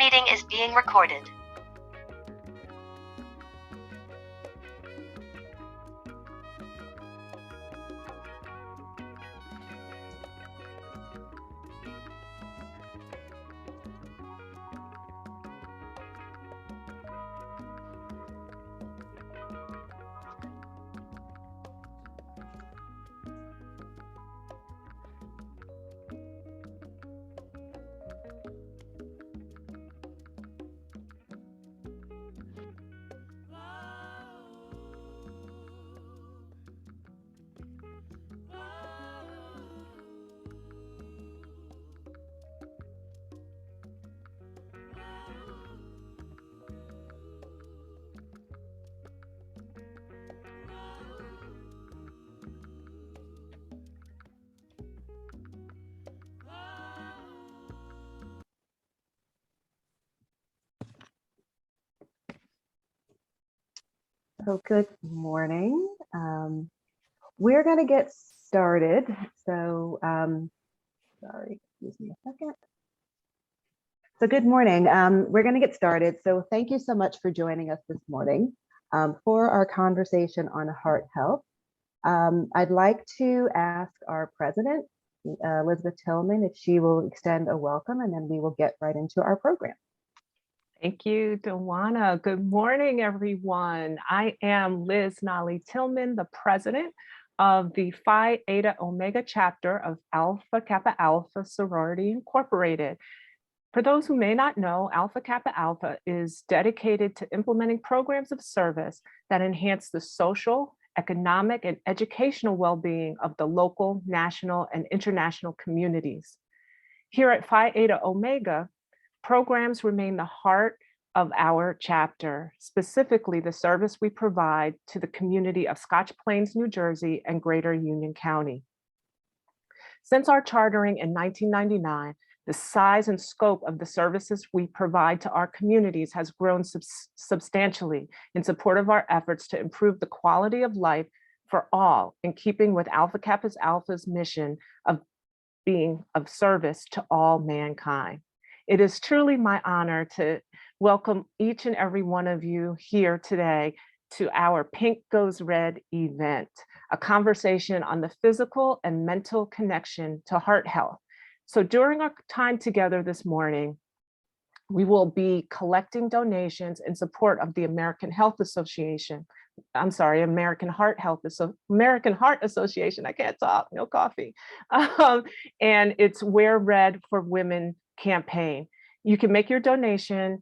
meeting is being recorded. So good morning. We're going to get started. So sorry, excuse me a second. So good morning. We're going to get started. So thank you so much for joining us this morning for our conversation on heart health. I'd like to ask our president, Elizabeth Tillman, if she will extend a welcome, and then we will get right into our program. Thank you, Dawana. Good morning, everyone. I am Liz Nolly Tillman, the president of the Phi Eta Omega chapter of Alpha Kappa Alpha Sorority Incorporated. For those who may not know, Alpha Kappa Alpha is dedicated to implementing programs of service that enhance the social, economic, and educational well-being of the local, national, and international communities. Here at Phi Eta Omega, programs remain the heart of our chapter, specifically the service we provide to the community of Scotch Plains, New Jersey, and Greater Union County. Since our chartering in 1999, the size and scope of the services we provide to our communities has grown substantially in support of our efforts to improve the quality of life for all, in keeping with Alpha Kappa Alpha's mission of being of service to all mankind. It is truly my honor to welcome each and every one of you here today to our Pink Goes Red event, a conversation on the physical and mental connection to heart health. So during our time together this morning, we will be collecting donations in support of the American Heart Association. I can't talk, no coffee. And it's Wear Red for Women campaign. You can make your donation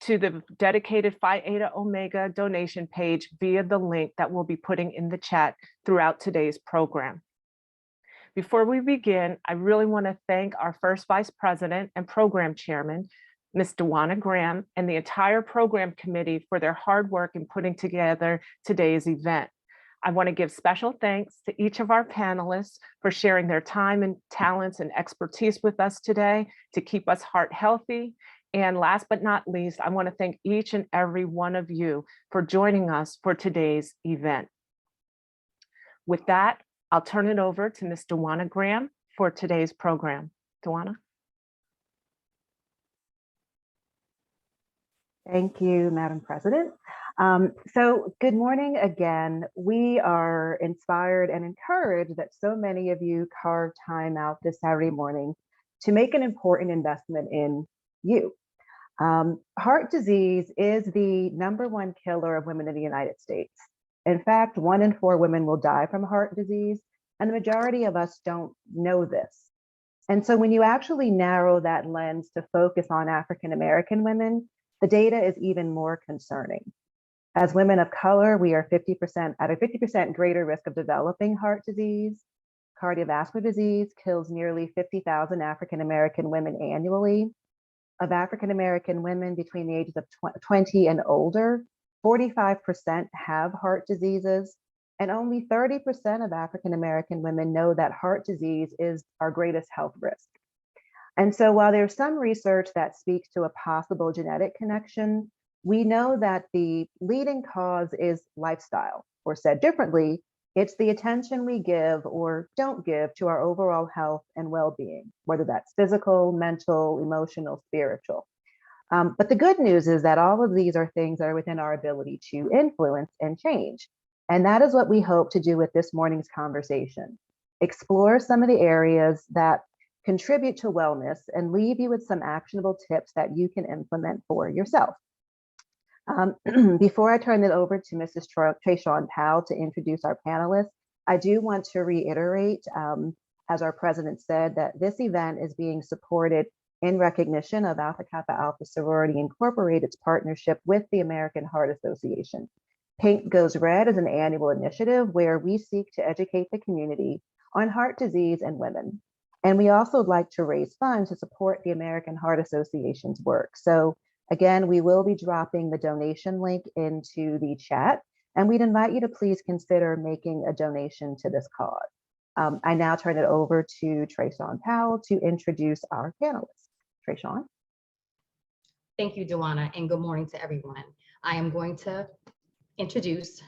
to the dedicated Phi Eta Omega donation page via the link that we'll be putting in the chat throughout today's program. Before we begin, I really want to thank our first vice president and program chairman, Ms. Dawana Graham, and the entire program committee for their hard work in putting together today's event. I want to give special thanks to each of our panelists for sharing their time and talents and expertise with us today to keep us heart healthy. And last but not least, I want to thank each and every one of you for joining us for today's event. With that, I'll turn it over to Ms. Dawana Graham for today's program. Dawana. Thank you, Madam President. So good morning again. We are inspired and encouraged that so many of you carved time out this Saturday morning to make an important investment in you. Heart disease is the #1 killer of women in the United States. In fact, 1 in 4 women will die from heart disease, and the majority of us don't know this. And so when you actually narrow that lens to focus on African American women, the data is even more concerning. As women of color, we are at a 50% greater risk of developing heart disease. Cardiovascular disease kills nearly 50,000 African American women annually. Of African American women between the ages of 20 and older, 45% have heart diseases, and only 30% of African American women know that heart disease is our greatest health risk. And so while there's some research that speaks to a possible genetic connection, we know that the leading cause is lifestyle, or said differently, it's the attention we give or don't give to our overall health and well-being, whether that's physical, mental, emotional, spiritual. But the good news is that all of these are things that are within our ability to influence and change. And that is what we hope to do with this morning's conversation. Explore some of the areas that contribute to wellness and leave you with some actionable tips that you can implement for yourself. Before I turn it over to Mrs. Trayshawn Powell to introduce our panelists, I do want to reiterate, as our president said, that this event is being supported in recognition of Alpha Kappa Alpha Sorority Incorporated's partnership with the American Heart Association. Pink Goes Red is an annual initiative where we seek to educate the community on heart disease and women. And we also like to raise funds to support the American Heart Association's work. So again, we will be dropping the donation link into the chat, and we'd invite you to please consider making a donation to this cause. I now turn it over to Trayshawn Powell to introduce our panelists. Trayshawn. Thank you, Dewana, and good morning to everyone. I am going to introduce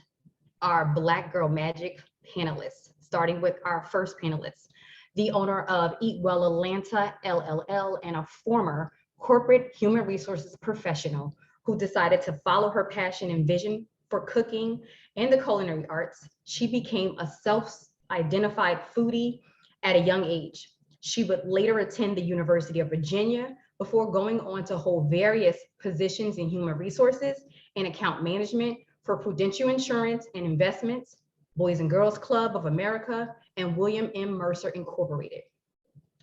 our Black Girl Magic panelists, starting with our first panelist, the owner of Eat Well Atlanta LLC and a former corporate human resources professional who decided to follow her passion and vision for cooking and the culinary arts. She became a self-identified foodie at a young age. She would later attend the University of Virginia before going on to hold various positions in human resources and account management for Prudential Insurance and Investments, Boys and Girls Club of America, and William M. Mercer Incorporated.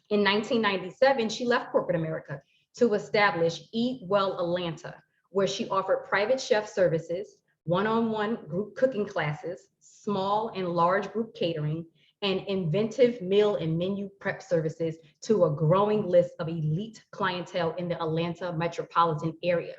In 1997, she left corporate America to establish Eat Well Atlanta, where she offered private chef services, one-on-one group cooking classes, small and large group catering, and inventive meal and menu prep services to a growing list of elite clientele in the Atlanta metropolitan area.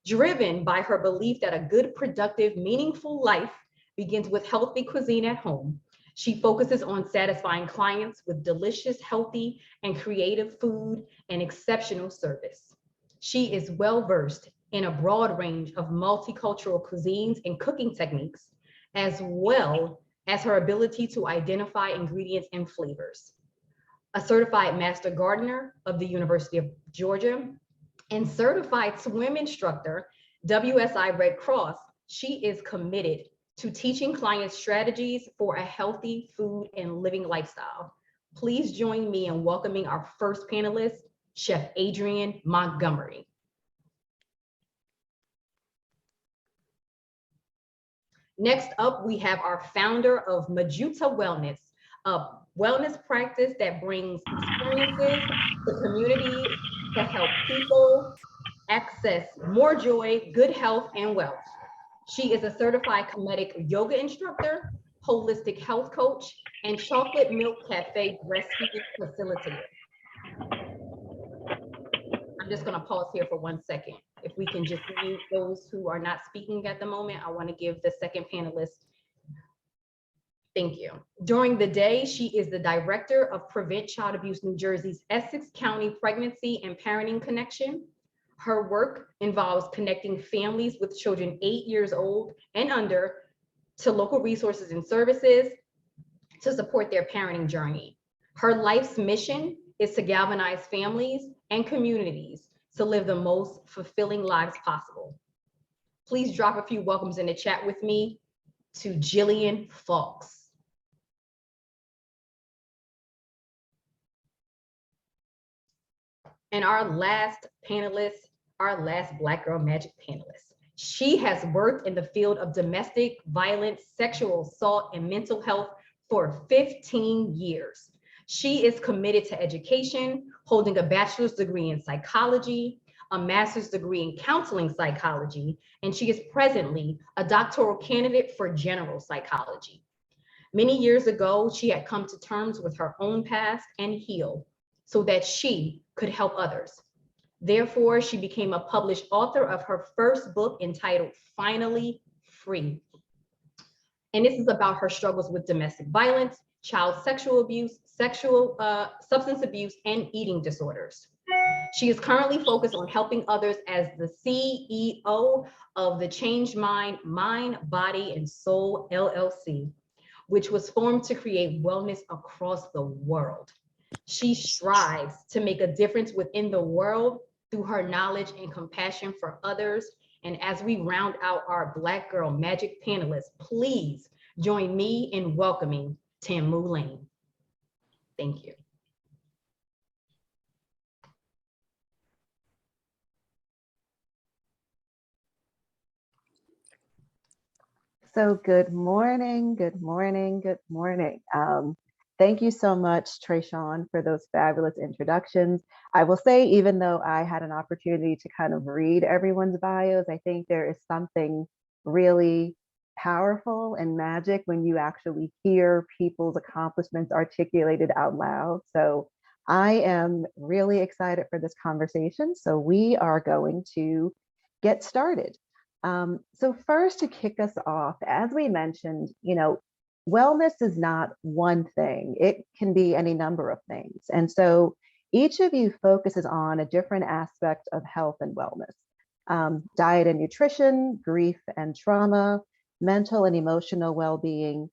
Driven by her belief that a good, productive, meaningful life begins with healthy cuisine at home, she focuses on satisfying clients with delicious, healthy, and creative food and exceptional service. She is well-versed in a broad range of multicultural cuisines and cooking techniques, as well as her ability to identify ingredients and flavors. A certified master gardener of the University of Georgia and certified swim instructor, WSI Red Cross, she is committed to teaching clients strategies for a healthy food and living lifestyle. Please join me in welcoming our first panelist, Chef Adrienne Montgomery. Next up, we have our founder of Jajuta Wellness, a wellness practice that brings experiences to communities to help people access more joy, good health, and wealth. She is a certified comedic yoga instructor, holistic health coach, and chocolate milk cafe breastfeeding facilitator. I'm just gonna pause here for 1 second. If we can just mute those who are not speaking at the moment, I wanna give the second panelist. Thank you. During the day, she is the director of Prevent Child Abuse New Jersey's Essex County Pregnancy and Parenting Connection. Her work involves connecting families with children 8 years old and under to local resources and services to support their parenting journey. Her life's mission is to galvanize families and communities to live the most fulfilling lives possible. Please drop a few welcomes in the chat with me to Jillian Faulks. And our last panelist, our last Black Girl Magic panelist. She has worked in the field of domestic violence, sexual assault, and mental health for 15 years. She is committed to education, holding a bachelor's degree in psychology, a master's degree in counseling psychology, and she is presently a doctoral candidate for general psychology. Many years ago, she had come to terms with her own past and healed so that she could help others. Therefore, she became a published author of her first book entitled Finally Free. And this is about her struggles with domestic violence, child sexual abuse, substance abuse, and eating disorders. She is currently focused on helping others as the CEO of the Change Mind, Body, and Soul LLC, which was formed to create wellness across the world. She strives to make a difference within the world through her knowledge and compassion for others. And as we round out our Black Girl Magic panelists, please join me in welcoming Tamu Lane. Thank you. So good morning, good morning, good morning. Thank you so much, Trayshawn, for those fabulous introductions. I will say, even though I had an opportunity to kind of read everyone's bios, I think there is something really powerful and magic when you actually hear people's accomplishments articulated out loud. So I am really excited for this conversation. So we are going to get started. So first, to kick us off, as we mentioned, wellness is not one thing. It can be any number of things. And so each of you focuses on a different aspect of health and wellness: diet and nutrition, grief and trauma, mental and emotional well-being.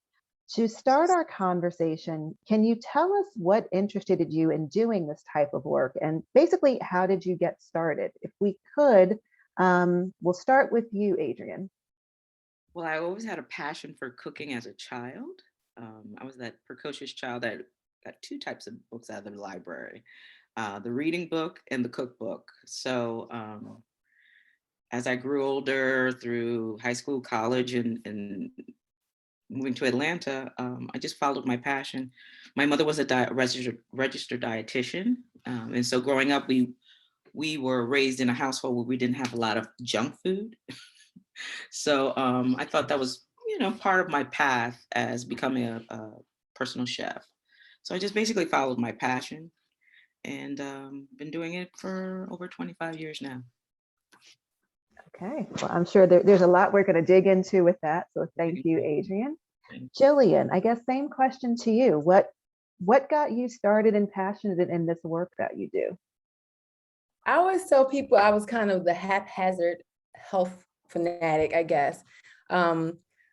To start our conversation, can you tell us what interested you in doing this type of work? And basically, how did you get started? If we could, we'll start with you, Adrienne. Well, I always had a passion for cooking as a child. I was that precocious child that got two types of books out of the library, the reading book and the cookbook. So as I grew older through high school, college, and moving to Atlanta, I just followed my passion. My mother was a registered dietitian. And so growing up, we were raised in a household where we didn't have a lot of junk food. So I thought that was, part of my path as becoming a personal chef. So I just basically followed my passion and been doing it for over 25 years now. Okay, well, I'm sure there's a lot we're going to dig into with that. So thank you, Adrienne. Jillian, I guess same question to you. What got you started and passionate in this work that you do? I always tell people I was kind of the haphazard health fanatic, I guess.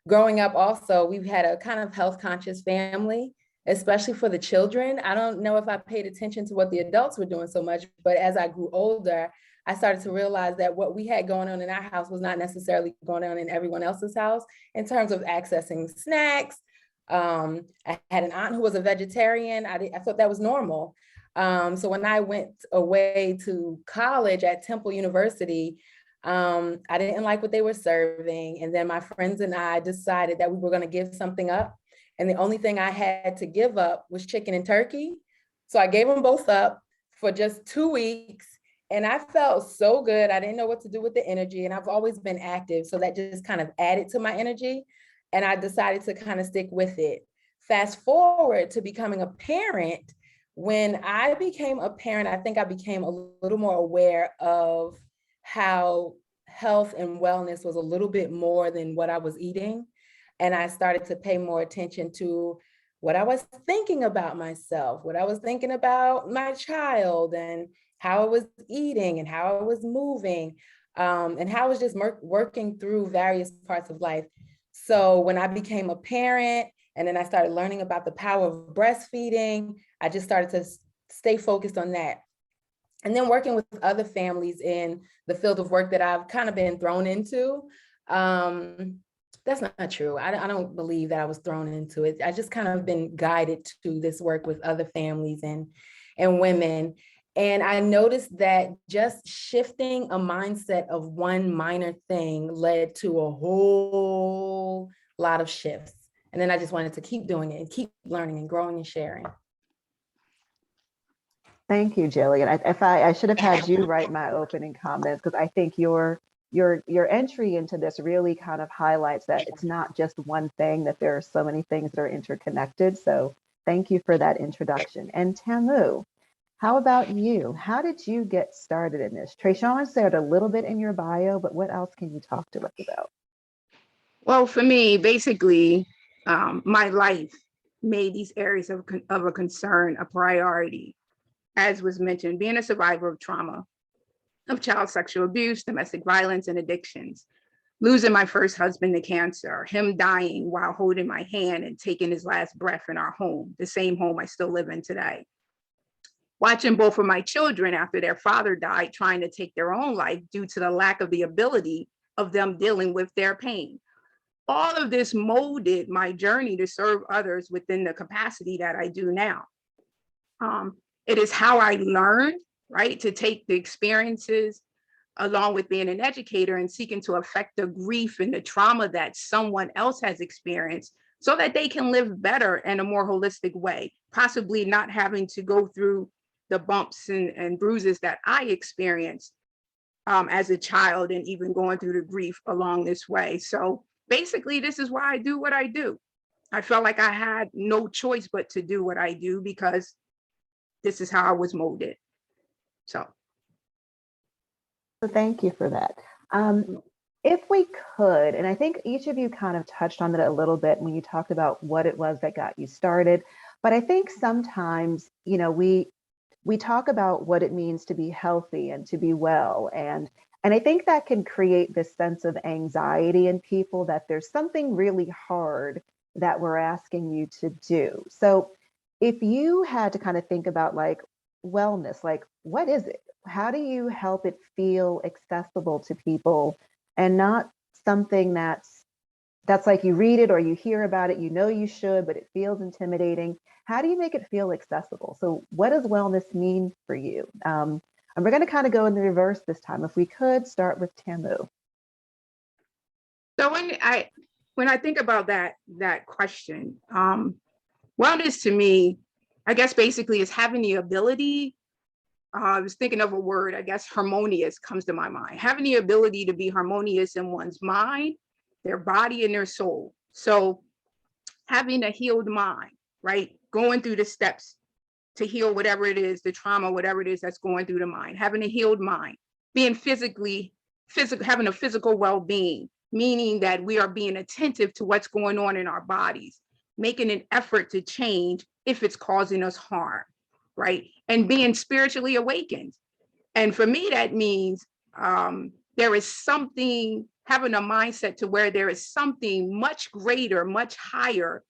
Growing up also, we've had a kind of health conscious family, especially for the children. I don't know if I paid attention to what the adults were doing so much, but as I grew older, I started to realize that what we had going on in our house was not necessarily going on in everyone else's house in terms of accessing snacks. I had an aunt who was a vegetarian. I thought that was normal. So when I went away to college at Temple University, I didn't like what they were serving. And then my friends and I decided that we were going to give something up. And the only thing I had to give up was chicken and turkey. So I gave them both up for just 2 weeks. And I felt so good. I didn't know what to do with the energy. And I've always been active. So that just kind of added to my energy. And I decided to kind of stick with it. Fast forward to becoming a parent. When I became a parent, I think I became a little more aware of how health and wellness was a little bit more than what I was eating. And I started to pay more attention to what I was thinking about myself, what I was thinking about my child, and how I was eating and how I was moving, and how I was just working through various parts of life. So when I became a parent, and then I started learning about the power of breastfeeding, I just started to stay focused on that. And then working with other families in the field of work that I've kind of been thrown into. That's not true. I don't believe that I was thrown into it. I just kind of been guided to this work with other families and women. And I noticed that just shifting a mindset of one minor thing led to a whole lot of shifts. And then I just wanted to keep doing it and keep learning and growing and sharing. Thank you, Jillian. I should have had you write my opening comments, because I think your entry into this really kind of highlights that it's not just one thing, that there are so many things that are interconnected. So thank you for that introduction. And Tamu, how about you? How did you get started in this? Trayshawn said a little bit in your bio, but what else can you talk to us about? Well, for me, basically, my life made these areas of a concern a priority. As was mentioned, being a survivor of trauma, of child sexual abuse, domestic violence, and addictions, losing my first husband to cancer, him dying while holding my hand and taking his last breath in our home, the same home I still live in today. watching both of my children after their father died, trying to take their own life due to the lack of the ability of them dealing with their pain. All of this molded my journey to serve others within the capacity that I do now. It is how I learned, right, to take the experiences along with being an educator and seeking to affect the grief and the trauma that someone else has experienced so that they can live better in a more holistic way, possibly not having to go through the bumps and bruises that I experienced as a child, and even going through the grief along this way. So basically, this is why I do what I do. I felt like I had no choice but to do what I do because this is how I was molded. So thank you for that. If we could, and I think each of you kind of touched on it a little bit when you talked about what it was that got you started, but I think sometimes, you know, we talk about what it means to be healthy and to be well, and I think that can create this sense of anxiety in people that there's something really hard that we're asking you to do. So if you had to kind of think about like wellness, like what is it? How do you help it feel accessible to people and not something that's like you read it or you hear about it, you know you should, but it feels intimidating. How do you make it feel accessible? So what does wellness mean for you? And we're going to kind of go in the reverse this time. If we could start with Tamu. So when I think about that question, wellness to me, I guess basically is having the ability. I was thinking of a word, I guess harmonious comes to my mind. Having the ability to be harmonious in one's mind, their body, and their soul. So having a healed mind, right? Going through the steps to heal whatever it is, the trauma, whatever it is that's going through the mind. Having a healed mind, being having a physical well-being, meaning that we are being attentive to what's going on in our bodies, making an effort to change if it's causing us harm, right? And being spiritually awakened. And for me, that means there is something, having a mindset to where there is something much greater, much higher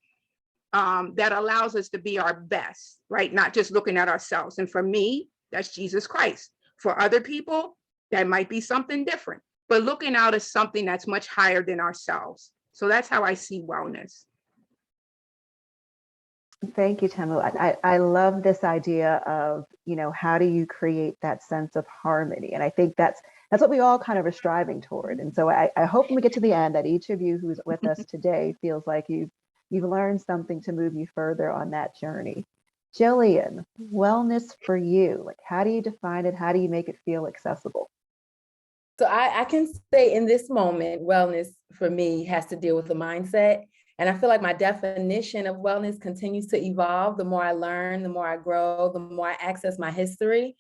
that allows us to be our best, right? Not just looking at ourselves. And for me, that's Jesus Christ. For other people, that might be something different, but looking out at something that's much higher than ourselves. So that's how I see wellness. Thank you, Tamu. I love this idea of, you know, how do you create that sense of harmony? And I think that's what we all kind of are striving toward. And so I hope when we get to the end that each of you who's with us today feels like you've learned something to move you further on that journey. Jillian, wellness for you, like how do you define it? How do you make it feel accessible? So I can say in this moment, wellness for me has to deal with the mindset. And I feel like my definition of wellness continues to evolve. The more I learn, the more I grow, the more I access my history.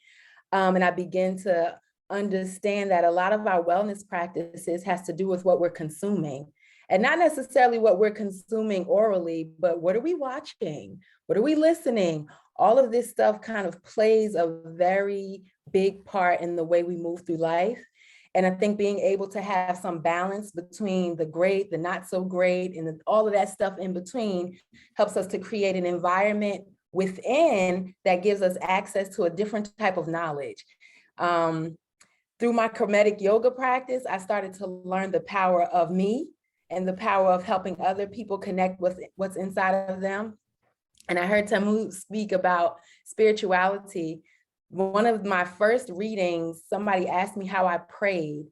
And I begin to understand that a lot of our wellness practices has to do with what we're consuming. And not necessarily what we're consuming orally, but what are we watching? What are we listening? All of this stuff kind of plays a very big part in the way we move through life. And I think being able to have some balance between the great, the not so great, and all of that stuff in between helps us to create an environment within that gives us access to a different type of knowledge. Through my Kemetic yoga practice, I started to learn the power of me and the power of helping other people connect with what's inside of them. And I heard Tamu speak about spirituality. One of my first readings, somebody asked me how I prayed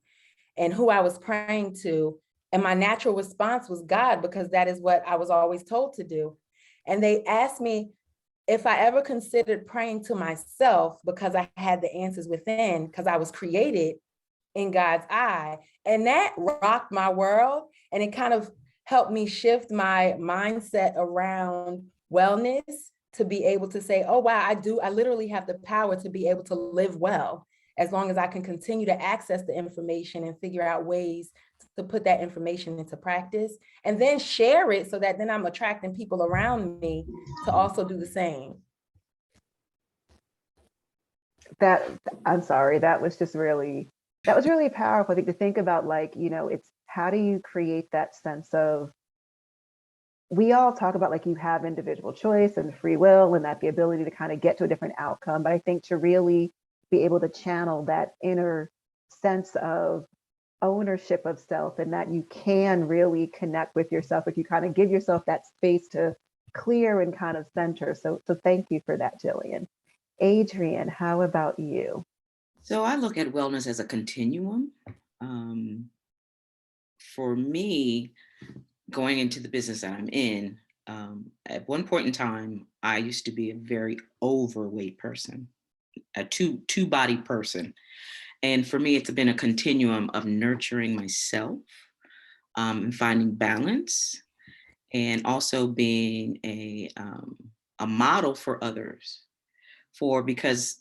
and who I was praying to. And my natural response was God, because that is what I was always told to do. And they asked me if I ever considered praying to myself, because I had the answers within, because I was created in God's eye. And that rocked my world. And it kind of helped me shift my mindset around wellness to be able to say, oh, wow, I literally have the power to be able to live well, as long as I can continue to access the information and figure out ways to put that information into practice and then share it so that then I'm attracting people around me to also do the same. I'm sorry, that was really powerful. I think to think about, like, you know, it's how do you create that sense of we all talk about like you have individual choice and free will and that the ability to kind of get to a different outcome. But I think to really be able to channel that inner sense of ownership of self and that you can really connect with yourself if you kind of give yourself that space to clear and kind of center. So thank you for that, Jillian. Adrienne, how about you? So I look at wellness as a continuum. For me, going into the business that I'm in, at one point in time, I used to be a very overweight person, a two-body person. And for me, it's been a continuum of nurturing myself, and finding balance, and also being a model for others. Because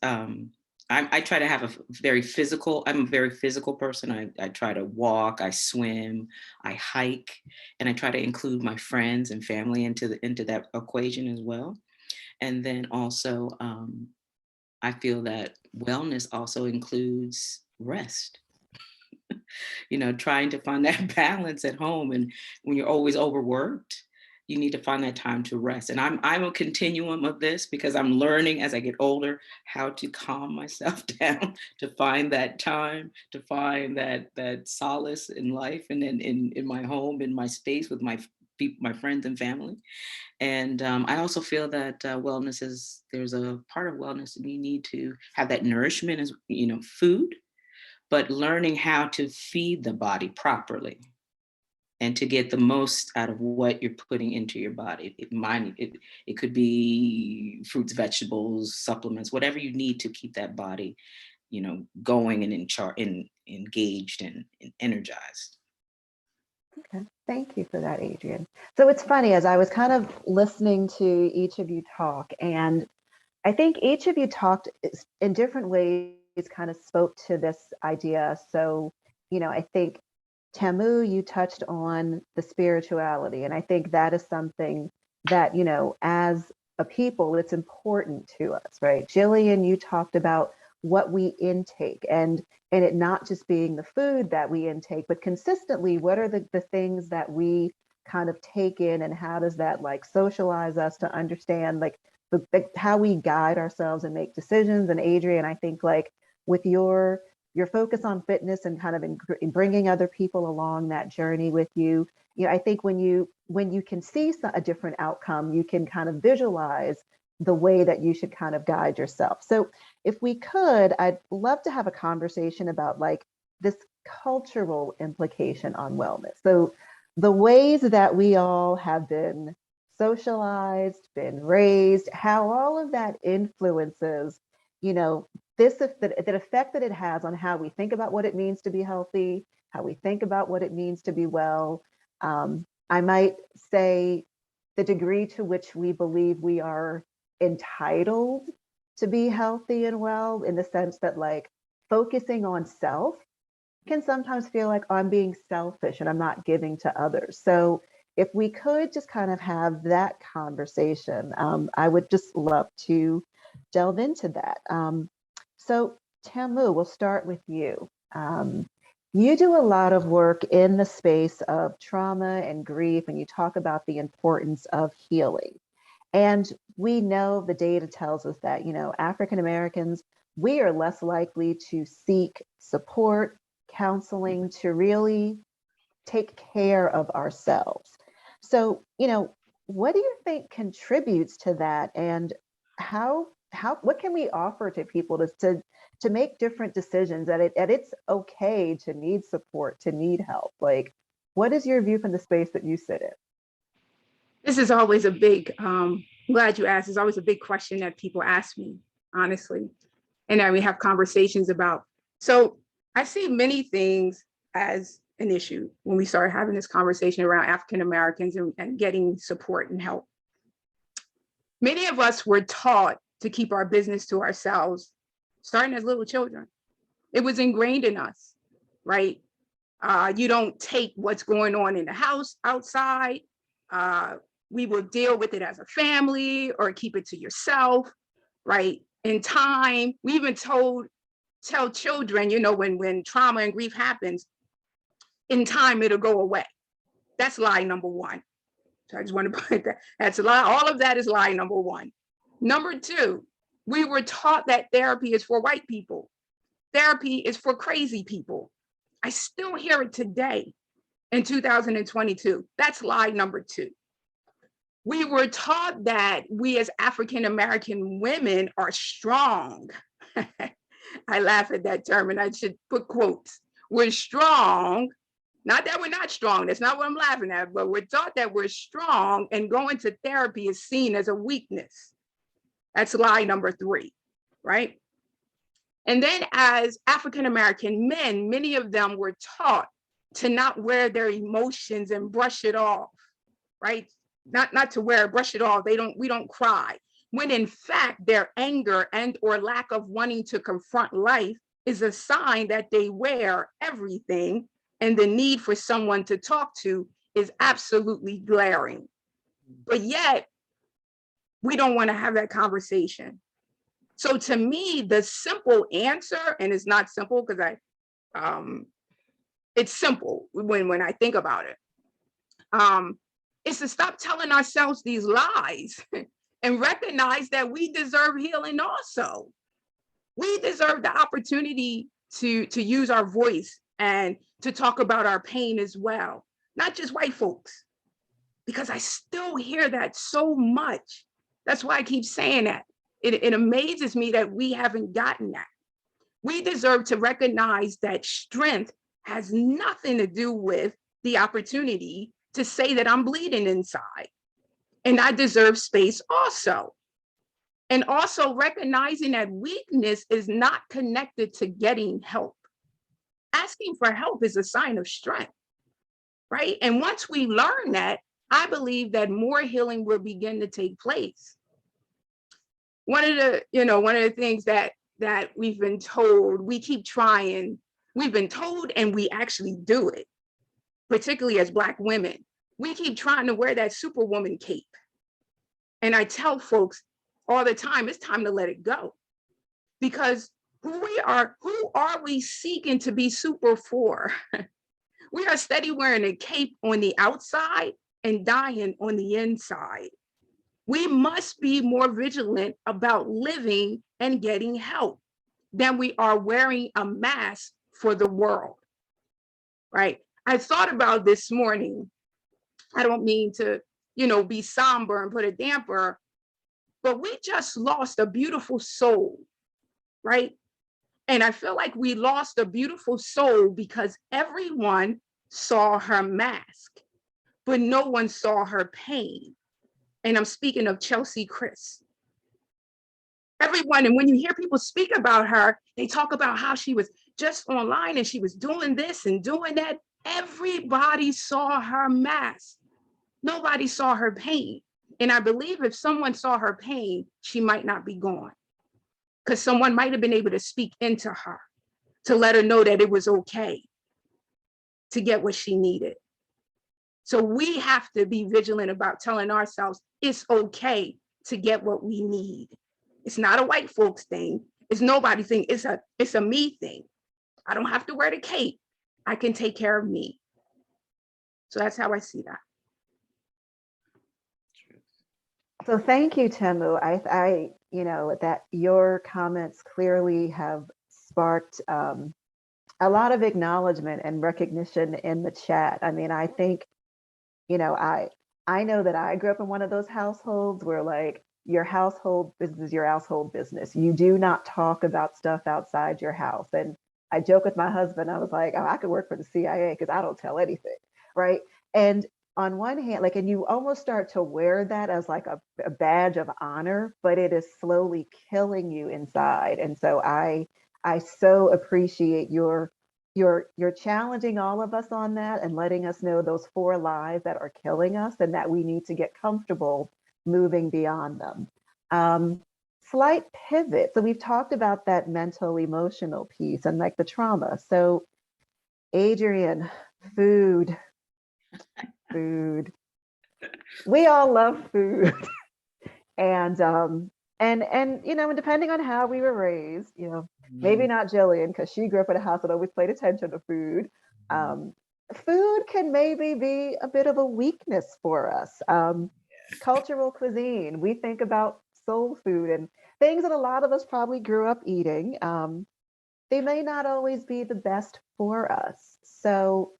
I try to have I'm a very physical person. I try to walk, I swim, I hike, and I try to include my friends and family into that equation as well. And then also, I feel that wellness also includes rest. Trying to find that balance at home. And when you're always overworked, you need to find that time to rest. And I'm a continuum of this because I'm learning as I get older how to calm myself down, to find that time, to find that solace in life and in my home, in my space with my friends and family. And I also feel that there's a part of wellness and you need to have that nourishment as, food, but learning how to feed the body properly and to get the most out of what you're putting into your body. It could be fruits, vegetables, supplements, whatever you need to keep that body, going and engaged and energized. Okay, thank you for that, Adrienne. So it's funny, as I was kind of listening to each of you talk, and I think each of you talked in different ways, kind of spoke to this idea. So, I think Tamu, you touched on the spirituality, and I think that is something that, as a people, it's important to us, right? Jillian, you talked about what we intake and it not just being the food that we intake, but consistently, what are the things that we kind of take in and how does that like socialize us to understand like how we guide ourselves and make decisions. And Adrienne, I think like with your focus on fitness and kind of in bringing other people along that journey with you, I think when you can see a different outcome, you can kind of visualize the way that you should kind of guide yourself. So if we could, I'd love to have a conversation about like this cultural implication on wellness. So the ways that we all have been socialized, been raised, how all of that influences, the effect that it has on how we think about what it means to be healthy, how we think about what it means to be well. I might say the degree to which we believe we are entitled to be healthy and well, in the sense that like focusing on self can sometimes feel like I'm being selfish and I'm not giving to others. So if we could just kind of have that conversation, I would just love to delve into that. So Tamu, we'll start with you. You do a lot of work in the space of trauma and grief, and you talk about the importance of healing. And we know the data tells us that, African Americans, we are less likely to seek support, counseling, to really take care of ourselves. So, what do you think contributes to that, and what can we offer to people to make different decisions that it's okay to need support, to need help? Like, what is your view from the space that you sit in? This is always a big, glad you asked, it's always a big question that people ask me, honestly, and that we have conversations about. So I see many things as an issue when we start having this conversation around African Americans and getting support and help. Many of us were taught to keep our business to ourselves, starting as little children. It was ingrained in us, right? You don't take what's going on in the house outside. We will deal with it as a family or keep it to yourself, right? In time, we even tell children, when trauma and grief happens, in time, it'll go away. That's lie number one. So I just want to put that, that's a lie. All of that is lie number one. Number two, we were taught that therapy is for white people. Therapy is for crazy people. I still hear it today in 2022. That's lie number two. We were taught that we as African-American women are strong. I laugh at that term and I should put quotes. We're strong. Not that we're not strong, that's not what I'm laughing at, but we're taught that we're strong and going to therapy is seen as a weakness. That's lie number three, right? And then as African-American men, many of them were taught to not wear their emotions and brush it off, right? Not to wear, brush it off, we don't cry. When in fact, their anger and or lack of wanting to confront life is a sign that they wear everything, and the need for someone to talk to is absolutely glaring. But yet, we don't want to have that conversation. So to me, the simple answer, and it's not simple because it's simple when I think about it, is to stop telling ourselves these lies and recognize that we deserve healing also. We deserve the opportunity to use our voice and to talk about our pain as well, not just white folks, because I still hear that so much. That's why I keep saying that. It amazes me that we haven't gotten that. We deserve to recognize that strength has nothing to do with the opportunity to say that I'm bleeding inside. And I deserve space also. And also recognizing that weakness is not connected to getting help. Asking for help is a sign of strength, right? And once we learn that, I believe that more healing will begin to take place. One of the things that we've been told, we keep trying, we've been told and we actually do it, particularly as Black women. We keep trying to wear that superwoman cape. And I tell folks all the time, it's time to let it go. Because who are we seeking to be super for? We are steady wearing a cape on the outside and dying on the inside. We must be more vigilant about living and getting help than we are wearing a mask for the world, right? I thought about this morning. I don't mean to, be somber and put a damper, but we just lost a beautiful soul, right? And I feel like we lost a beautiful soul because everyone saw her mask, but no one saw her pain. And I'm speaking of Chelsea Chris. Everyone, and when you hear people speak about her, they talk about how she was just online and she was doing this and doing that. Everybody saw her mask. Nobody saw her pain. And I believe if someone saw her pain, she might not be gone. Because someone might have been able to speak into her to let her know that it was okay to get what she needed. So we have to be vigilant about telling ourselves it's okay to get what we need. It's not a white folks thing. It's nobody thing. It's a me thing. I don't have to wear the cape. I can take care of me. So that's how I see that. So thank you, Tamu. I that your comments clearly have sparked a lot of acknowledgement and recognition in the chat. I mean, I think, I know that I grew up in one of those households where like your household business is your household business. You do not talk about stuff outside your house. And I joke with my husband, I was like, oh, I could work for the CIA because I don't tell anything, right? And on one hand, like, and you almost start to wear that as like a badge of honor, but it is slowly killing you inside. And so I so appreciate your challenging all of us on that and letting us know those 4 lies that are killing us and that we need to get comfortable moving beyond them. Slight pivot. So we've talked about that mental, emotional piece and like the trauma. So Adrienne, food. We all love food. And depending on how we were raised, maybe not Jillian, because she grew up in a house that always paid attention to food. food can maybe be a bit of a weakness for us. Cultural cuisine, we think about soul food and things that a lot of us probably grew up eating. They may not always be the best for us. So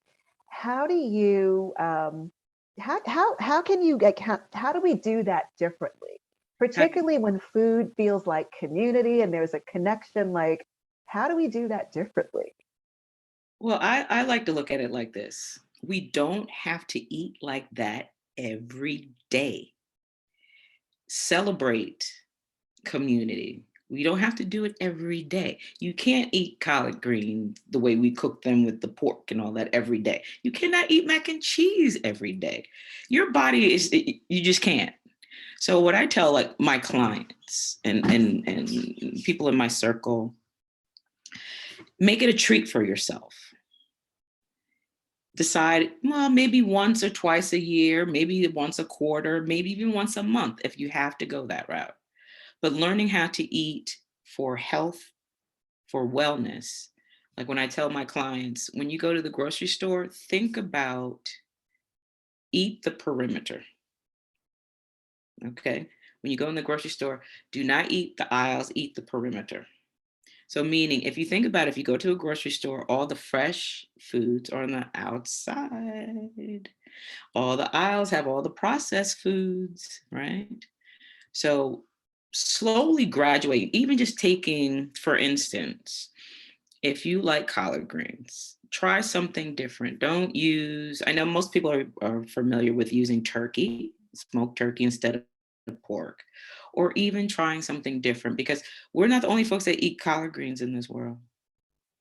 how do you, how can you, like, how do we do that differently? Particularly when food feels like community and there's a connection, like, how do we do that differently? Well, I like to look at it like this. We don't have to eat like that every day. Celebrate community. We don't have to do it every day. You can't eat collard greens the way we cook them with the pork and all that every day. You cannot eat mac and cheese every day. Your body is, you just can't. So what I tell like my clients and people in my circle, make it a treat for yourself. Decide, well, maybe once or twice a year, maybe once a quarter, maybe even once a month if you have to go that route. But learning how to eat for health, for wellness. Like when I tell my clients, when you go to the grocery store, think about eat the perimeter. Okay. When you go in the grocery store, do not eat the aisles, eat the perimeter. So meaning, if you think about it, if you go to a grocery store, all the fresh foods are on the outside. All the aisles have all the processed foods, right? So slowly graduate, even just taking, for instance, if you like collard greens, try something different. Don't use, I know most people are familiar with using turkey, smoked turkey instead of pork, or even trying something different, because we're not the only folks that eat collard greens in this world.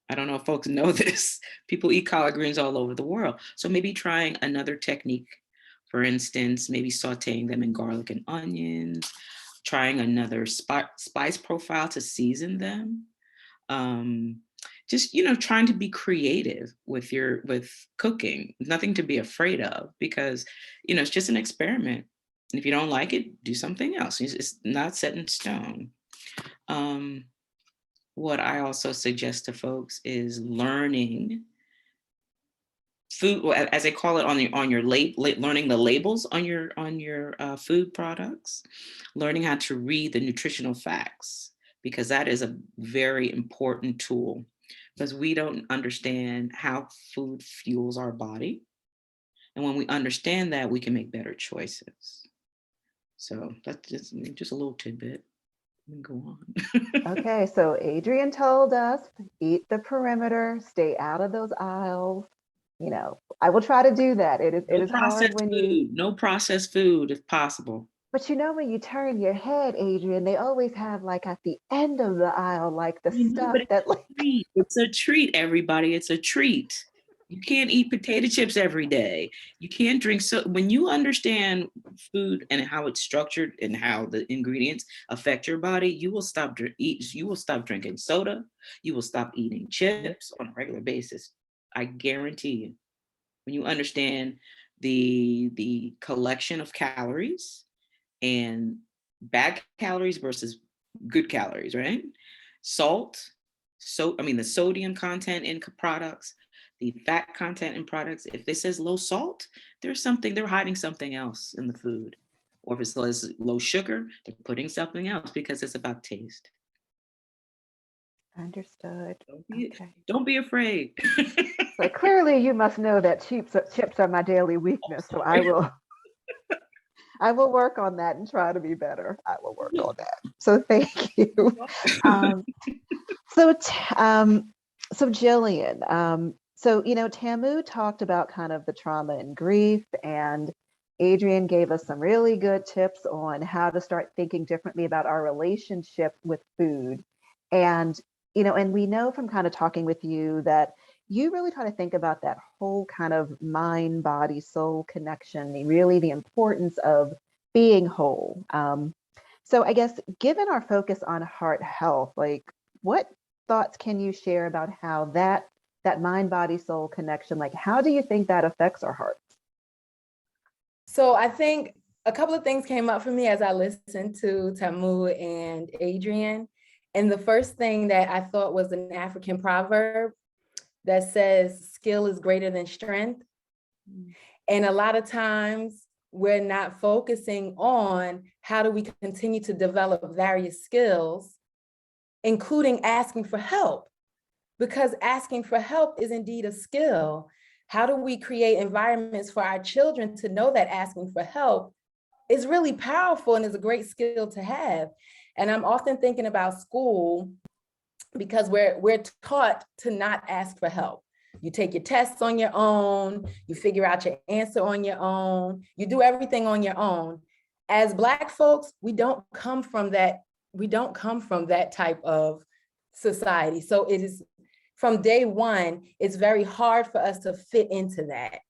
I don't know if folks know this. People eat collard greens all over the world. So maybe trying another technique, for instance, maybe sauteing them in garlic and onions, trying another spice profile to season them. Just, trying to be creative with cooking, nothing to be afraid of, because, it's just an experiment. And if you don't like it, do something else. It's not set in stone. What I also suggest to folks is learning food, as they call it on your learning the labels on your food products, learning how to read the nutritional facts, because that is a very important tool, because we don't understand how food fuels our body. And when we understand that, we can make better choices. So that's just a little tidbit. Go on. Okay, so Adrienne told us, eat the perimeter, stay out of those aisles. I will try to do that. It is hard when no processed food if possible. But when you turn your head, Adrienne, they always have like at the end of the aisle, like the stuff that like. It's a treat, everybody. It's a treat. You can't eat potato chips every day. You can't drink. So when you understand food and how it's structured and how the ingredients affect your body, you will stop drinking soda. You will stop eating chips on a regular basis. I guarantee you. When you understand the collection of calories and bad calories versus good calories, right? The sodium content in products, the fat content in products. If it says low salt, they're hiding something else in the food. Or if it says low sugar, they're putting something else, because it's about taste. Understood. Don't be afraid. So clearly you must know that chips are my daily weakness. So I will work on that and try to be better. I will work on that. So thank you. So Jillian, Tamu talked about kind of the trauma and grief, and Adrienne gave us some really good tips on how to start thinking differently about our relationship with food. And, and we know from kind of talking with you that you really try to think about that whole kind of mind, body, soul connection, the importance of being whole. So I guess given our focus on heart health, like what thoughts can you share about how that mind, body, soul connection, like how do you think that affects our hearts? So I think a couple of things came up for me as I listened to Tamu and Adrienne. And the first thing that I thought was an African proverb that says skill is greater than strength. And a lot of times we're not focusing on how do we continue to develop various skills, including asking for help, because asking for help is indeed a skill. How do we create environments for our children to know that asking for help is really powerful and is a great skill to have? And I'm often thinking about school, because we're taught to not ask for help. You take your tests on your own, you figure out your answer on your own, you do everything on your own. As Black folks, we don't come from that type of society. So it is, from day one, it's very hard for us to fit into that.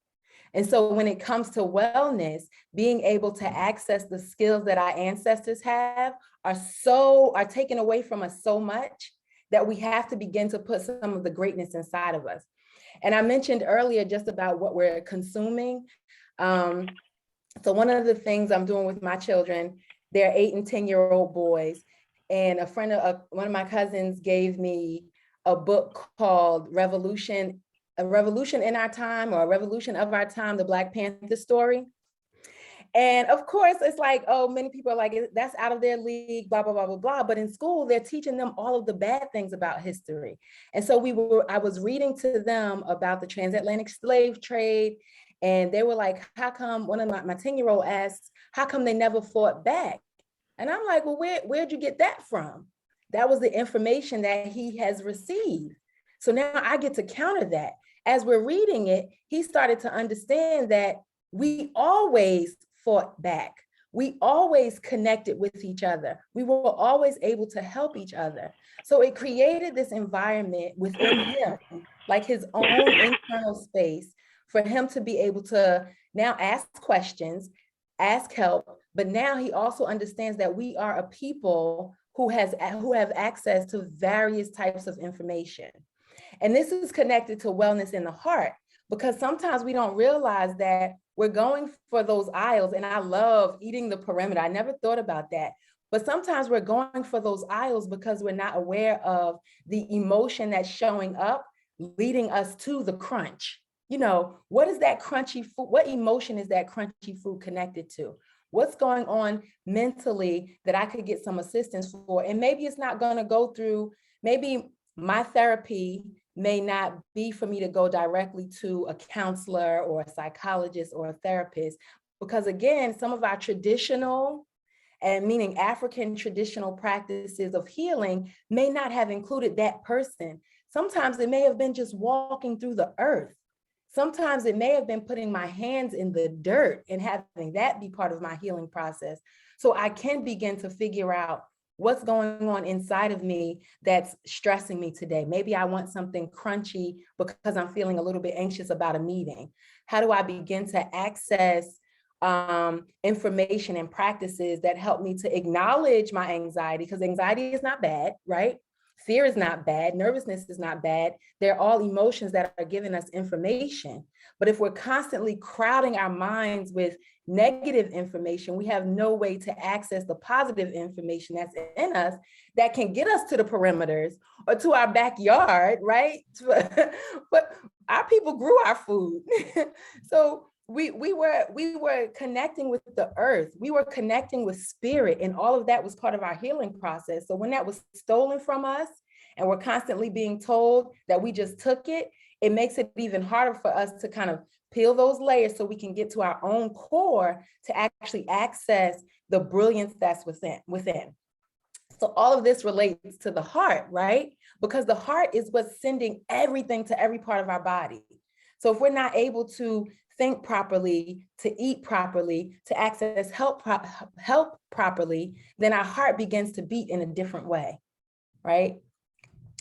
And so when it comes to wellness, being able to access the skills that our ancestors have are taken away from us so much that we have to begin to put some of the greatness inside of us. And I mentioned earlier just about what we're consuming. So one of the things I'm doing with my children, they're 8 and 10-year-old boys. And one of my cousins gave me a book called A Revolution in Our Time, or A Revolution of Our Time, the Black Panther story. And of course, it's like, oh, many people are like, that's out of their league, blah, blah, blah, blah, blah. But in school, they're teaching them all of the bad things about history. And so I was reading to them about the transatlantic slave trade. And they were like, how come, one of my 10-year-old asked, how come they never fought back? And I'm like, well, where'd you get that from? That was the information that he has received. So now I get to counter that. As we're reading it, he started to understand that we always fought back. We always connected with each other. We were always able to help each other. So it created this environment within him, like his own internal space, for him to be able to now ask questions, ask help, but now he also understands that we are a people who have access to various types of information. And this is connected to wellness in the heart, because sometimes we don't realize that we're going for those aisles. And I love eating the perimeter. I never thought about that. But sometimes we're going for those aisles because we're not aware of the emotion that's showing up, leading us to the crunch. You know, what is that crunchy food? What emotion is that crunchy food connected to? What's going on mentally that I could get some assistance for? And maybe it's not going to go through, maybe my therapy may not be for me to go directly to a counselor or a psychologist or a therapist, because again, some of our traditional, and meaning African traditional practices of healing may not have included that person. Sometimes it may have been just walking through the earth. Sometimes it may have been putting my hands in the dirt and having that be part of my healing process. So I can begin to figure out what's going on inside of me that's stressing me today. Maybe I want something crunchy because I'm feeling a little bit anxious about a meeting. How do I begin to access information and practices that help me to acknowledge my anxiety? Because anxiety is not bad, right? Fear is not bad. Nervousness is not bad. They're all emotions that are giving us information. But if we're constantly crowding our minds with negative information, we have no way to access the positive information that's in us that can get us to the perimeters or to our backyard, right? But our people grew our food. So we were connecting with the earth. We were connecting with spirit, and all of that was part of our healing process. So when that was stolen from us and we're constantly being told that we just took it, it makes it even harder for us to kind of peel those layers so we can get to our own core to actually access the brilliance that's within. So all of this relates to the heart, right? Because the heart is what's sending everything to every part of our body. So if we're not able to think properly, to eat properly, to access help properly, then our heart begins to beat in a different way, right?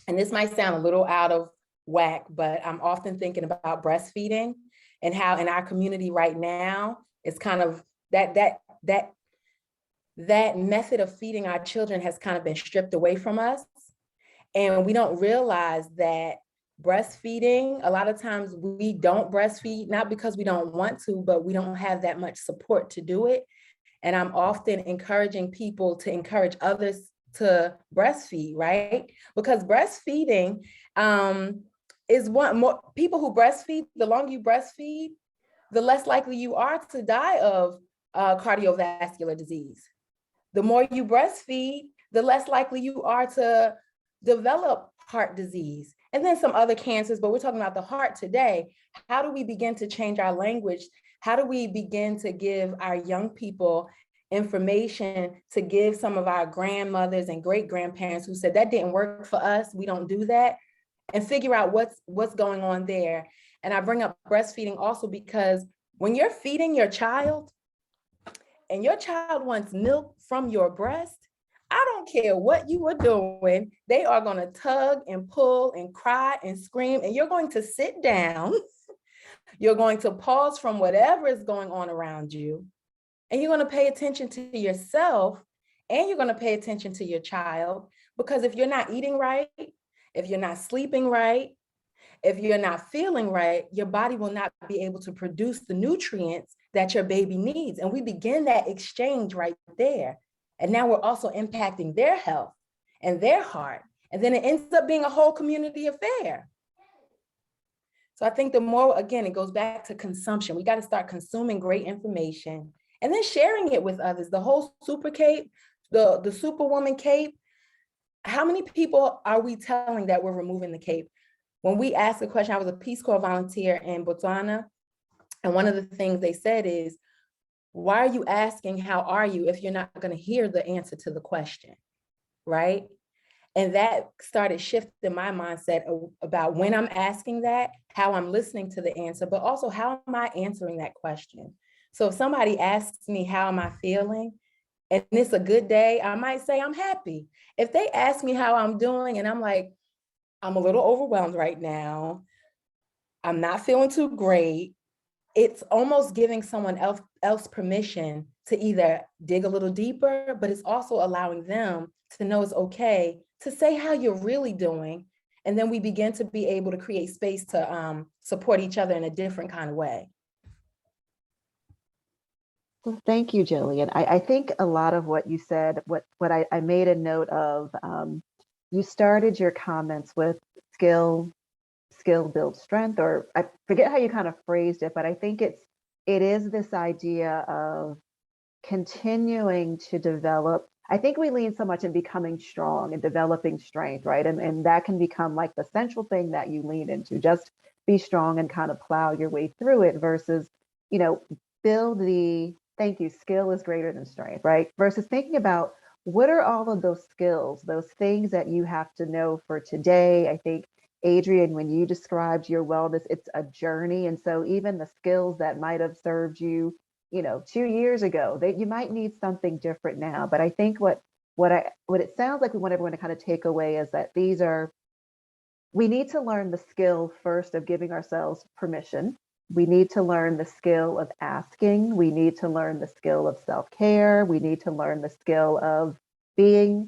And this might sound a little out of whack, but I'm often thinking about breastfeeding and how in our community right now, it's kind of that method of feeding our children has kind of been stripped away from us. And we don't realize that breastfeeding, a lot of times we don't breastfeed, not because we don't want to, but we don't have that much support to do it. And I'm often encouraging people to encourage others to breastfeed, right? Because breastfeeding is one more people who breastfeed, the longer you breastfeed, the less likely you are to die of cardiovascular disease. The more you breastfeed, the less likely you are to develop heart disease, and then some other cancers, but we're talking about the heart today. How do we begin to change our language? How do we begin to give our young people information to give some of our grandmothers and great grandparents who said that didn't work for us, we don't do that, and figure out what's going on there. And I bring up breastfeeding also because when you're feeding your child and your child wants milk from your breast, I don't care what you are doing, they are going to tug and pull and cry and scream, and you're going to sit down. You're going to pause from whatever is going on around you, and you're going to pay attention to yourself, and you're going to pay attention to your child, because if you're not eating right, if you're not sleeping right, if you're not feeling right, your body will not be able to produce the nutrients that your baby needs. And we begin that exchange right there. And now we're also impacting their health and their heart. And then it ends up being a whole community affair. So I think the more, again, it goes back to consumption. We got to start consuming great information and then sharing it with others. The whole super cape, the superwoman cape, how many people are we telling that we're removing the cape? When we asked the question, I was a Peace Corps volunteer in Botswana. And one of the things they said is, why are you asking, how are you, if you're not going to hear the answer to the question, right? And that started shifting my mindset about when I'm asking that, how I'm listening to the answer, but also how am I answering that question? So if somebody asks me, how am I feeling? And it's a good day, I might say I'm happy. If they ask me how I'm doing and I'm like, I'm a little overwhelmed right now, I'm not feeling too great, it's almost giving someone else permission to either dig a little deeper, but it's also allowing them to know it's okay to say how you're really doing. And then we begin to be able to create space to support each other in a different kind of way. Well, thank you, Jillian. I think a lot of what you said, what I made a note of, you started your comments with skill builds strength, or I forget how you kind of phrased it, but I think it is this idea of continuing to develop. I think we lean so much in becoming strong and developing strength, right? And that can become like the central thing that you lean into, just be strong and kind of plow your way through it versus, build the, thank you, skill is greater than strength, right? Versus thinking about what are all of those skills, those things that you have to know for today. I think, Adrienne, when you described your wellness, it's a journey. And so even the skills that might have served you, 2 years ago, that you might need something different now. But I think what it sounds like we want everyone to kind of take away is that we need to learn the skill first of giving ourselves permission. We need to learn the skill of asking. We need to learn the skill of self-care. We need to learn the skill of being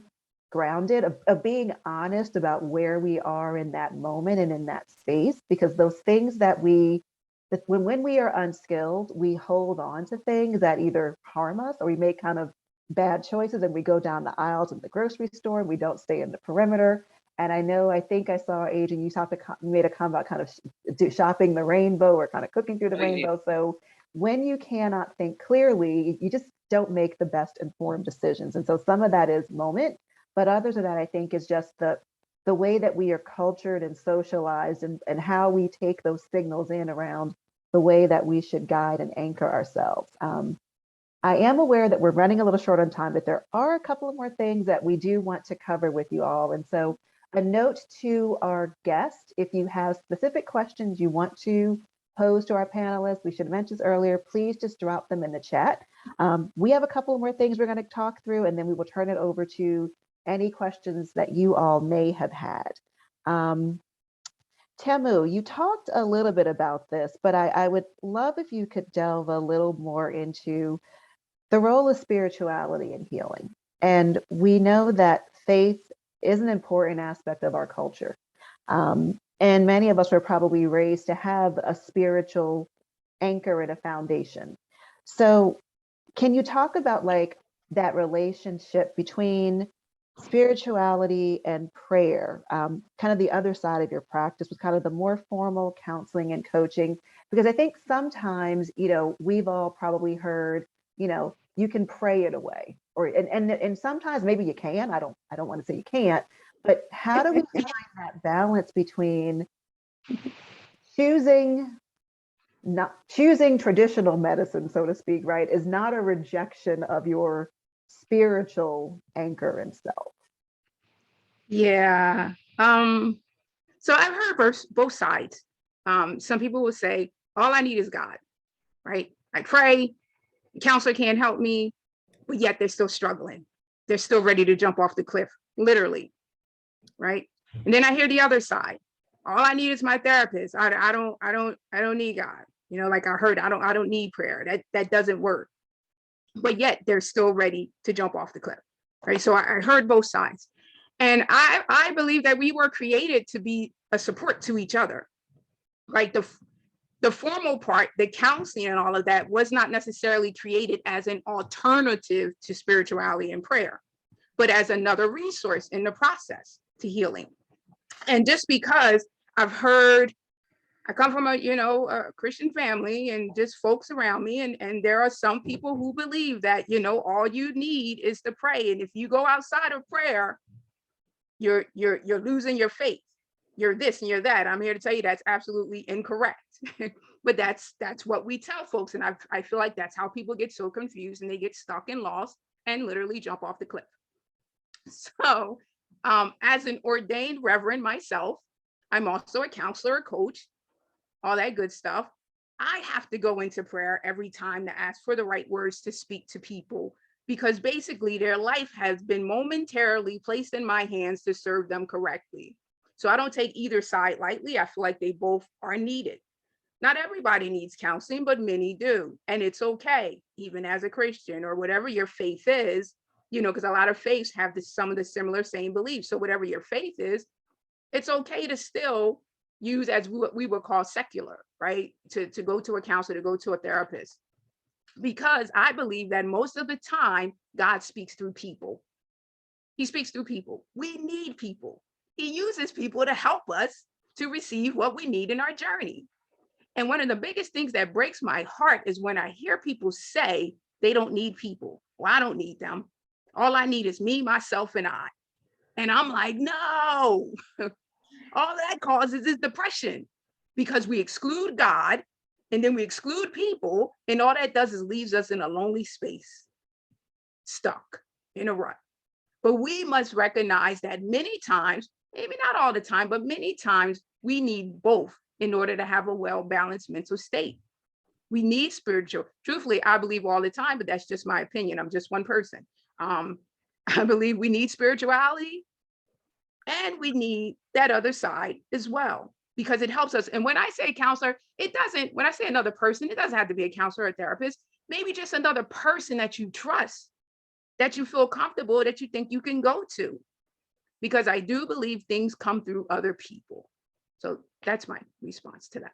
grounded, of being honest about where we are in that moment and in that space, because those things that when we are unskilled, we hold on to things that either harm us or we make kind of bad choices and we go down the aisles of the grocery store and we don't stay in the perimeter. And I think I saw, Adrienne, you made a comment about kind of shopping the rainbow or kind of cooking through the rainbow. So when you cannot think clearly, you just don't make the best informed decisions. And so some of that is moment, but others of that, I think, is just the way that we are cultured and socialized and how we take those signals in around the way that we should guide and anchor ourselves. I am aware that we're running a little short on time, but there are a couple of more things that we do want to cover with you all. And so a note to our guests, if you have specific questions you want to pose to our panelists, we should have mentioned this earlier, please just drop them in the chat. We have a couple more things we're going to talk through, and then we will turn it over to any questions that you all may have had. Tamu, you talked a little bit about this, but I would love if you could delve a little more into the role of spirituality in healing. And we know that faith is an important aspect of our culture. And many of us were probably raised to have a spiritual anchor and a foundation. So can you talk about like that relationship between spirituality and prayer, kind of the other side of your practice was kind of the more formal counseling and coaching, because I think sometimes, we've all probably heard, you can pray it away, or and sometimes maybe you can. I don't want to say you can't, but how do we find that balance between choosing not choosing traditional medicine, so to speak, right, is not a rejection of your spiritual anchor and self? Yeah. So I've heard both sides. Some people will say, all I need is God, right? I pray, the counselor can't help me, but yet they're still struggling. They're still ready to jump off the cliff, literally, right? And then I hear the other side. All I need is my therapist. I don't need God. Like I heard, I don't need prayer. That doesn't work. But yet they're still ready to jump off the cliff, right? So I heard both sides. And I believe that we were created to be a support to each other, right? The formal part, the counseling and all of that was not necessarily created as an alternative to spirituality and prayer, but as another resource in the process to healing. And just because I've heard, I come from a Christian family and just folks around me, and there are some people who believe that, all you need is to pray. And if you go outside of prayer, you're losing your faith. You're this and you're that. I'm here to tell you that's absolutely incorrect. But that's what we tell folks. And I feel like that's how people get so confused and they get stuck and lost and literally jump off the cliff. So as an ordained reverend myself, I'm also a counselor, a coach, all that good stuff. I have to go into prayer every time to ask for the right words to speak to people, because basically their life has been momentarily placed in my hands to serve them correctly. So I don't take either side lightly. I feel like they both are needed. Not everybody needs counseling, but many do. And it's okay, even as a Christian or whatever your faith is, because a lot of faiths have some of the similar same beliefs. So whatever your faith is, it's okay to still use as what we would call secular, right? To go to a counselor, to go to a therapist. Because I believe that most of the time, God speaks through people. He speaks through people. We need people. He uses people to help us to receive what we need in our journey. And one of the biggest things that breaks my heart is when I hear people say they don't need people. Well, I don't need them. All I need is me, myself, and I. And I'm like, no. All that causes is depression, because we exclude God and then we exclude people, and all that does is leaves us in a lonely space, stuck in a rut. But we must recognize that many times, maybe not all the time, but many times we need both in order to have a well-balanced mental state. We need spiritual. Truthfully, I believe all the time, but that's just my opinion. I'm just one person. I believe we need spirituality, and we need that other side as well, because it helps us. And when I say counselor, when I say another person, it doesn't have to be a counselor or a therapist, maybe just another person that you trust, that you feel comfortable, that you think you can go to, because I do believe things come through other people. So that's my response to that.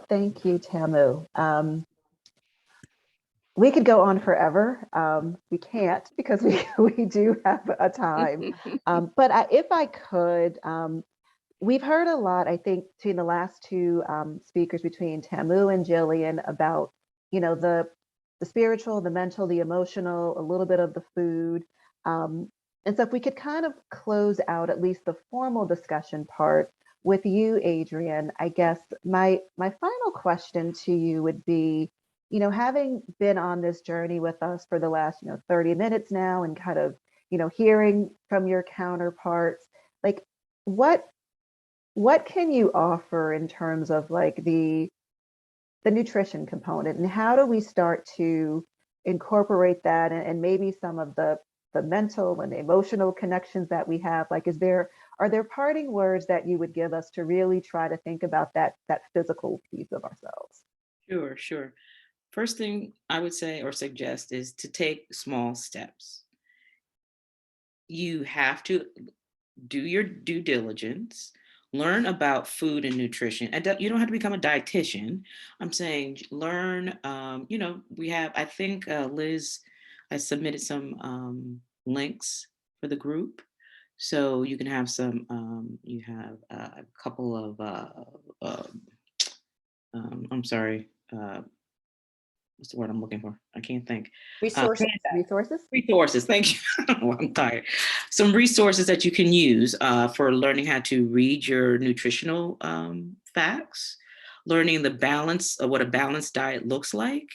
Thank you, Tamu. We could go on forever. We can't, because we do have a time. But if I could, we've heard a lot, I think, between the last two speakers, between Tamu and Jillian, about the spiritual, the mental, the emotional, a little bit of the food. And so if we could kind of close out at least the formal discussion part with you, Adrienne, I guess my final question to you would be, having been on this journey with us for the last, 30 minutes now, and kind of, hearing from your counterparts, like what can you offer in terms of like the nutrition component, and how do we start to incorporate that, and maybe some of the mental and emotional connections that we have? Like, are there parting words that you would give us to really try to think about that physical piece of ourselves? Sure. First thing I would say or suggest is to take small steps. You have to do your due diligence, learn about food and nutrition. And you don't have to become a dietitian. I'm saying learn, we have, I think Liz I submitted some links for the group. So you can have some, you have a couple of, I'm sorry, what's the word I'm looking for? I can't think. Resources. Resources, thank you. Oh, I'm tired. Some resources that you can use for learning how to read your nutritional facts, learning the balance of what a balanced diet looks like,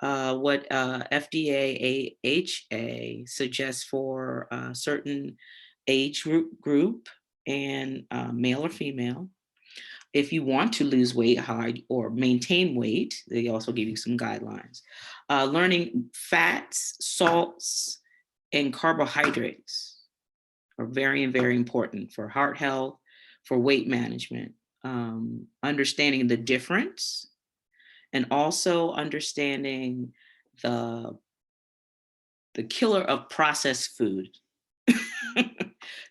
what FDA AHA suggests for a certain age group and male or female. If you want to lose weight, hide, or maintain weight, they also give you some guidelines. Learning fats, salts, and carbohydrates are very, very important for heart health, for weight management, understanding the difference, and also understanding the killer of processed food.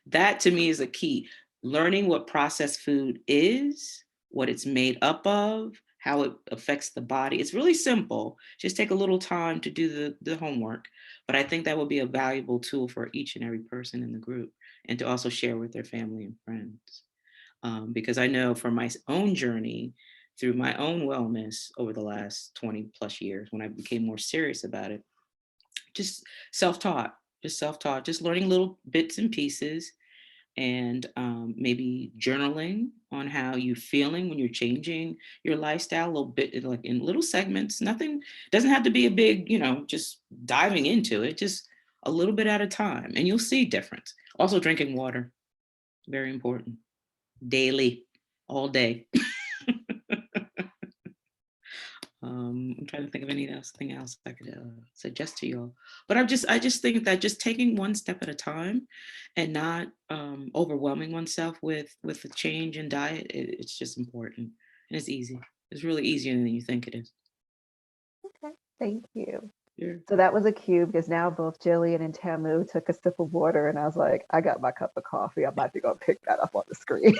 That to me is a key. Learning what processed food is, what it's made up of, how it affects the body. It's really simple. Just take a little time to do the homework. But I think that will be a valuable tool for each and every person in the group, and to also share with their family and friends. Because I know from my own journey through my own wellness over the last 20 plus years, when I became more serious about it, just self-taught, just learning little bits and pieces, and maybe journaling on how you're feeling when you're changing your lifestyle a little bit, like in little segments. Nothing doesn't have to be a big, just diving into it, just a little bit at a time, and you'll see difference. Also drinking water, very important, daily, all day. I'm trying to think of anything else I could suggest to you all. But I just think that just taking one step at a time and not overwhelming oneself with the change in diet, it's just important. And it's easy. It's really easier than you think it is. Okay, thank you. Sure. So that was a cue, because now both Jillian and Tamu took a sip of water, and I was like, I got my cup of coffee. I'm about to go pick that up on the screen.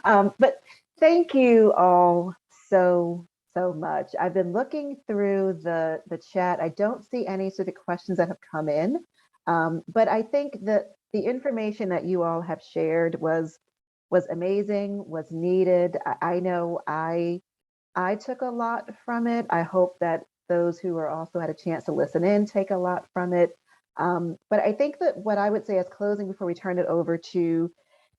But thank you all so much. I've been looking through the chat. I don't see any specific questions that have come in, but I think that the information that you all have shared was amazing, was needed. I know I took a lot from it. I hope that those who are also had a chance to listen in take a lot from it. But I think that what I would say as closing, before we turn it over to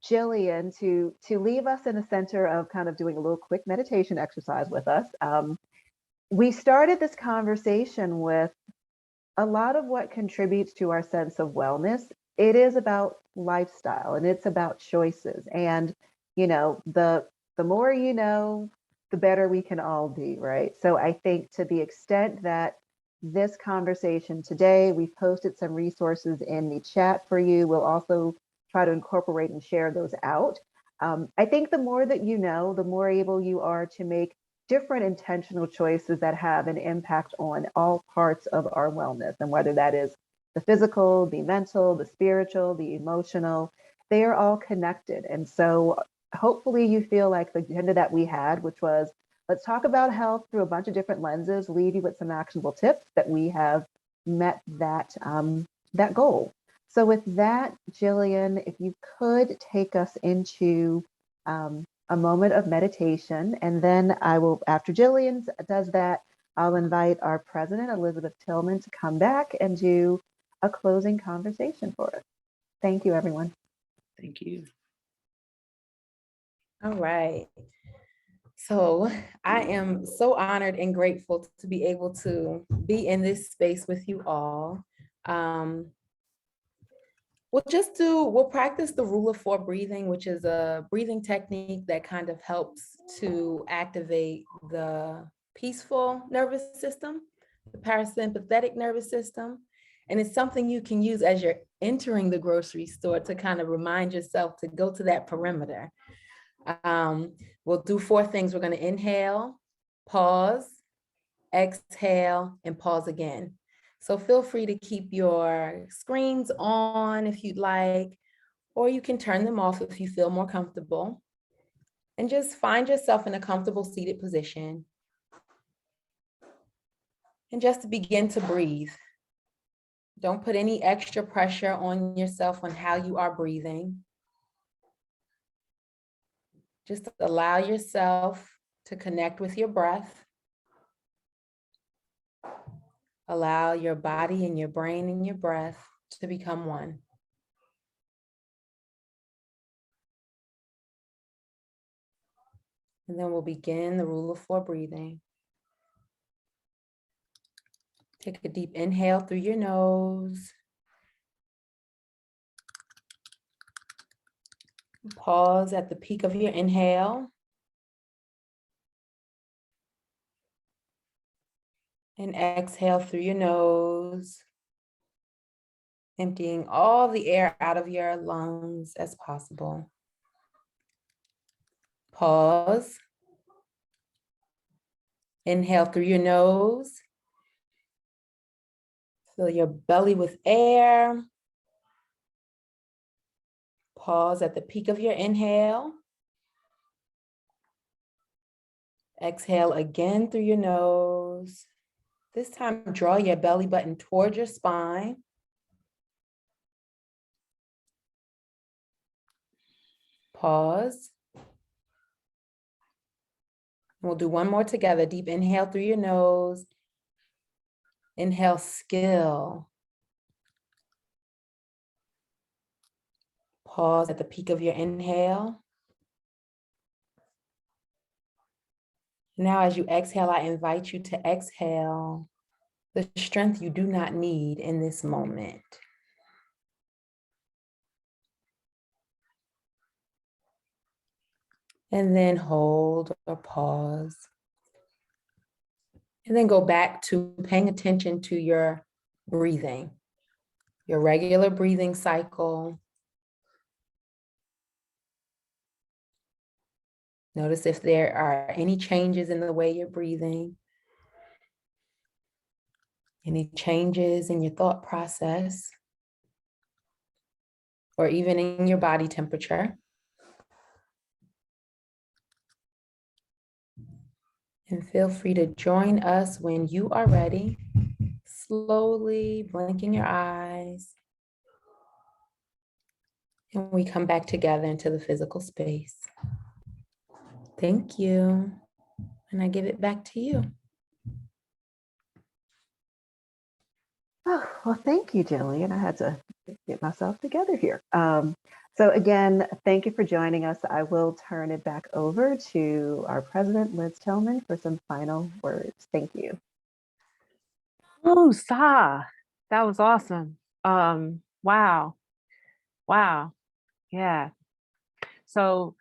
Jillian, to leave us in the center of kind of doing a little quick meditation exercise with us. We started this conversation with a lot of what contributes to our sense of wellness. It is about lifestyle, and it's about choices. And, the more you know, the better we can all be, right? So I think, to the extent that this conversation today, we've posted some resources in the chat for you. We'll also try to incorporate and share those out. I think the more that you know, the more able you are to make different intentional choices that have an impact on all parts of our wellness. And whether that is the physical, the mental, the spiritual, the emotional, they are all connected. And so hopefully you feel like the agenda that we had, which was, let's talk about health through a bunch of different lenses, leave you with some actionable tips, that we have met that goal. So with that, Jillian, if you could take us into a moment of meditation, and then I will, after Jillian does that, I'll invite our president, Elizabeth Tillman, to come back and do a closing conversation for us. Thank you, everyone. Thank you. All right. So I am so honored and grateful to be able to be in this space with you all. We'll practice the rule of 4 breathing, which is a breathing technique that kind of helps to activate the peaceful nervous system, the parasympathetic nervous system. And it's something you can use as you're entering the grocery store to kind of remind yourself to go to that perimeter. We'll do 4 things. We're going to inhale, pause, exhale, and pause again. So feel free to keep your screens on if you'd like, or you can turn them off if you feel more comfortable. And just find yourself in a comfortable seated position. And just to begin to breathe. Don't put any extra pressure on yourself on how you are breathing. Just allow yourself to connect with your breath. Allow your body and your brain and your breath to become one. And then we'll begin the rule of 4 breathing. Take a deep inhale through your nose. Pause at the peak of your inhale. And exhale through your nose, emptying all the air out of your lungs as possible. Pause. Inhale through your nose. Fill your belly with air. Pause at the peak of your inhale. Exhale again through your nose. This time, draw your belly button towards your spine. Pause. We'll do one more together. Deep inhale through your nose. Inhale, skill. Pause at the peak of your inhale. Now, as you exhale, I invite you to exhale the strength you do not need in this moment. And then hold or pause. And then go back to paying attention to your breathing, your regular breathing cycle. Notice if there are any changes in the way you're breathing, any changes in your thought process, or even in your body temperature. And feel free to join us when you are ready, slowly blinking your eyes. And we come back together into the physical space. Thank you. And I give it back to you. Oh, well, thank you, Jillian. I had to get myself together here. So again, thank you for joining us. I will turn it back over to our president, Liz Tillman, for some final words. Thank you. Oh, Sa, that was awesome. Wow. Yeah. So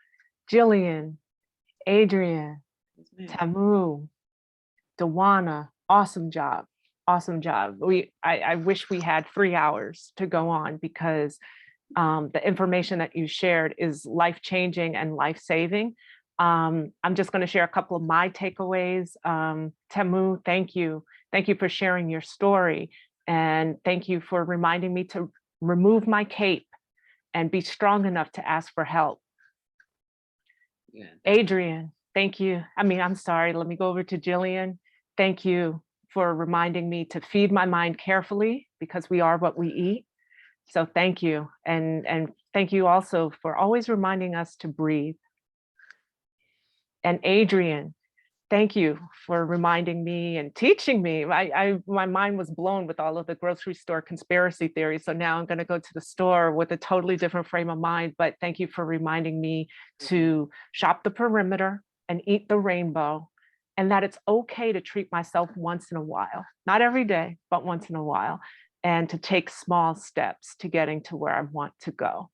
Jillian, Adrienne, Yes, ma'am. Tamu, Dawana, awesome job. Awesome job. I wish we had 3 hours to go on because the information that you shared is life-changing and life-saving. I'm just going to share a couple of my takeaways. Tamu, thank you. Thank you for sharing your story. And thank you for reminding me to remove my cape and be strong enough to ask for help. Yeah. Adrienne, thank you. I'm sorry, let me go over to Jillian. Thank you for reminding me to feed my mind carefully because we are what we eat. So thank you. And thank you also for always reminding us to breathe. And Adrienne, thank you for reminding me and teaching me. My mind was blown with all of the grocery store conspiracy theories. So now I'm going to go to the store with a totally different frame of mind. But thank you for reminding me to shop the perimeter and eat the rainbow, and that it's okay to treat myself once in a while, not every day, but once in a while, and to take small steps to getting to where I want to go.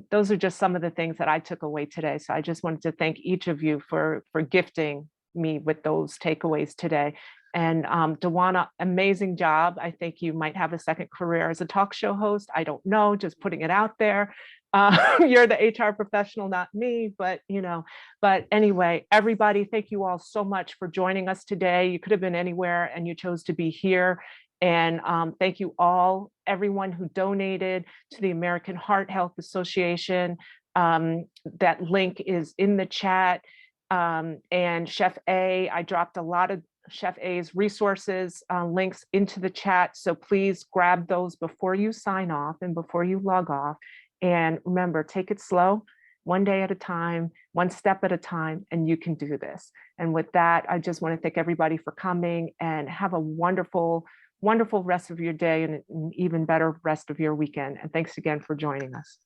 Those are just some of the things that I took away today. So I just wanted to thank each of you for gifting me with those takeaways today. And Dawana, amazing job. I think you might have a second career as a talk show host. I don't know, just putting it out there. You're the HR professional, not me, but anyway, everybody, thank you all so much for joining us today. You could have been anywhere and you chose to be here. And thank you all, everyone who donated to the American Heart Health Association. That link is in the chat. And Chef A, I dropped a lot of Chef A's resources links into the chat. So please grab those before you sign off and before you log off. And remember, take it slow, one day at a time, one step at a time, and you can do this. And with that, I just want to thank everybody for coming, and have a wonderful, wonderful rest of your day, and an even better rest of your weekend. And thanks again for joining us.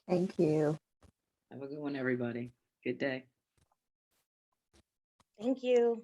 Thank you. Have a good one, everybody. Good day. Thank you.